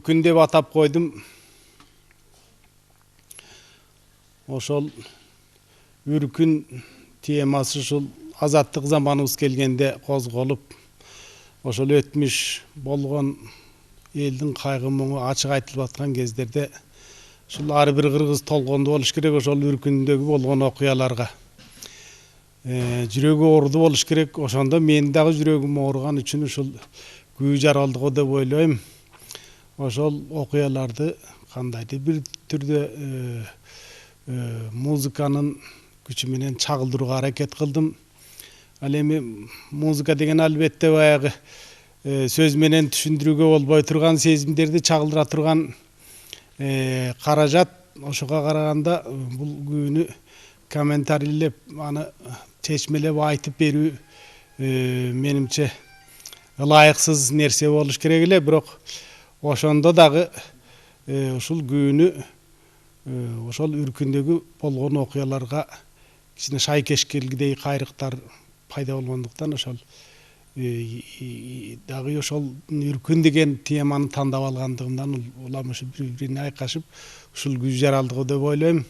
Үркүн деп атап койдум. Ошол үркүн темасы ушул азаттык заманыбыз келгенде козголуп, ошол өтмүш болгон элдин кайгы муңу ачык айтылып аткан кездерде ушул ар бир кыргыз толгондуу болуш керек ошол үркүндөгү болгон окуяларга. Жүрөгү ооруду болуш керек. Ошондо менин дагы жүрөгүм ооруган үчүн ушул күйүү жаралдыгы деп ойлойм. Ошол окуяларды кандайдыр бир түрдө музыканын күчү менен чагылдырууга аракет кылдым. Ал эми музыка деген албетте баягы сөз менен түшүндүрүүгө болбой турган сезимдерди чагылдыра турган каражат. Ошого караганда бул күүнү комментарийлеп, аны чечмелеп айтып берүү менимче ылайыксыз нерсе болуш керек эле. Бирок ошондо дагы ушул күүнү ошол үркүндөгү болгон окуяларга кичине шайкеш келгидей кайрыктар пайда болгондуктан ошол дагы ошол үркүн деген теманы тандап алгандыгымдан улам ушу бири бирине айкашып ушул күйүү жаралдыгы деп ойлойм.